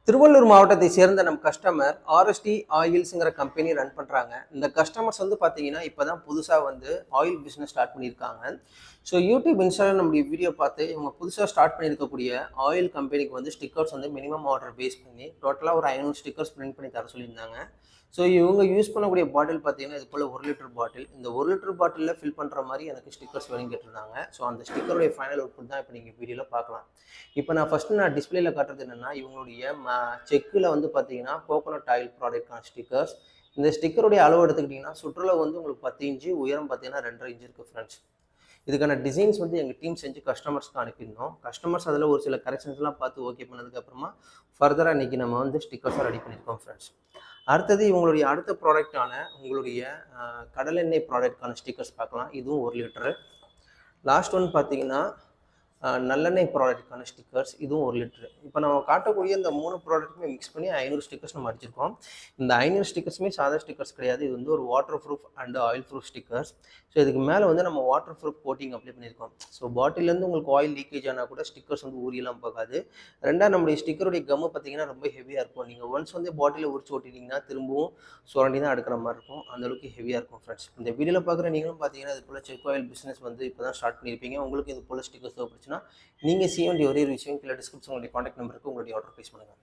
திருவள்ளூர் மாவட்டத்தை சேர்ந்த நம் கஸ்டமர் ஆர்எஸ்டி ஆயில்ஸுங்கிற கம்பெனி ரன் பண்ணுறாங்க. இந்த கஸ்டமர்ஸ் வந்து பார்த்தீங்கன்னா இப்போ தான் புதுசாக வந்து ஆயில் பிஸ்னஸ் ஸ்டார்ட் பண்ணியிருக்காங்க. ஸோ யூடியூப் இன்ஸ்டாவில் நம்முடைய வீடியோ பார்த்து இவங்க புதுசாக ஸ்டார்ட் பண்ணியிருக்கக்கூடிய ஆயில் கம்பெனிக்கு வந்து ஸ்டிக்கர்ஸ் வந்து மினிமம் ஆர்டர் பேஸ் பண்ணி டோட்டலாக ஒரு 500 ஸ்டிக்கர்ஸ் பிரிண்ட் பண்ணி தர சொல்லியிருந்தாங்க. ஸோ இவங்க யூஸ் பண்ணக்கூடிய பாட்டில் பார்த்தீங்கன்னா இது போல் 1 லிட்டர் பாட்டில். இந்த 1 லிட்டர் பாட்டிலில் ஃபில் பண்ணுற மாதிரி எனக்கு ஸ்டிக்கர்ஸ் வேணும் கேட்டிருந்தாங்க. ஸோ அந்த ஸ்டிக்கருடைய ஃபைனல் அவுட்புட் தான் இப்போ நீங்கள் வீடியோவில் பார்க்கலாம். இப்போ நான் டிஸ்பிளேல காட்டுறது என்னென்னா இவங்களுடைய செக்கில் வந்து பார்த்தீங்கன்னா கோகோனட் ஆயில் ப்ராடக்டான ஸ்டிக்கர்ஸ். இந்த ஸ்டிக்கருடைய அளவு எடுத்துக்கிட்டிங்கன்னா சுற்றுலா வந்து உங்களுக்கு 10 இன்ச்சு, உயரம் பார்த்தீங்கன்னா 2.5 இன்ச்சு இருக்குது ஃப்ரெண்ட்ஸ். இதுக்கான டிசைன்ஸ் வந்து எங்கள் டீம் செஞ்சு கஸ்டமர்ஸ்க்கு அனுப்பியிருந்தோம். கஸ்டமர்ஸ் அதில் ஒரு சில கரெக்ஷன்ஸ்லாம் பார்த்து ஓகே பண்ணதுக்கப்புறமா ஃபர்தராக இன்றைக்கி நம்ம வந்து ஸ்டிக்கர்ஸாக ரெடி பண்ணியிருக்கோம் ஃப்ரெண்ட்ஸ். அடுத்தது இவங்களுடைய அடுத்த ப்ராடக்டான உங்களுடைய கடலெண்ணெய் ப்ராடக்டான ஸ்டிக்கர்ஸ் பார்க்கலாம். இதுவும் 1 லிட்டரு. லாஸ்ட் ஒன் பார்த்தீங்கன்னா நல்லெண்ணெய் ப்ராடக்ட்டுக்கான ஸ்டிக்கர்ஸ். இதுவும் 1 லிட்டரு. இப்போ நம்ம காட்டக்கூடிய இந்த 3 ப்ராடக்ட்டுமே மிக்ஸ் பண்ணி 500 ஸ்டிக்கர்ஸ் நம்ம அடிச்சிருக்கோம். இந்த 500 ஸ்டிக்கர்ஸுமே சாதா ஸ்டிக்கர்ஸ் கிடையாது. இது வந்து ஒரு water proof and oil proof stickers. So இதுக்கு மேலே வந்து நம்ம வாட்டர் ப்ரூஃப் கோட்டிங் அப்ளை பண்ணியிருக்கோம். ஸோ பாட்டிலேருந்து உங்களுக்கு ஆயில் லீக்கேஜ் ஆனால் கூட ஸ்டிக்கர்ஸ் வந்து ஊரியெல்லாம் போகாது. ரெண்டாவது நம்மளுடைய ஸ்டிக்கருடைய கம்மு பார்த்தீங்கன்னா ரொம்ப ஹெவியாக இருக்கும். நீங்கள் ஒன்ஸ் வந்து பாட்டிலில் உரிச்சு ஓட்டிட்டிங்கன்னா திரும்பவும் சுரண்டி தான் எடுக்கிற மாதிரி இருக்கும். அந்தளவுக்கு ஹெவியாக இருக்கும் ஃப்ரெண்ட்ஸ். இந்த வீடியோவில் பார்க்குற நீங்களும் பார்த்தீங்கன்னா இது போல் செக் ஆயில் பிஸ்னஸ் வந்து இப்போ தான் ஸ்டார்ட் பண்ணியிருப்பீங்க. உங்களுக்கு இது போல் ஸ்டிக்கர்ஸ் தேவைப்படுச்சுன்னா நீங்கள் செய்ய வேண்டிய ஒரே ஒரு விஷயம் கீழே டிஸ்கிரிப்ஷன் உங்களுடைய காண்டாக்ட் நம்பருக்கு உங்களுடைய ஆர்டர் ப்ளேஸ் பண்ணுங்கள்.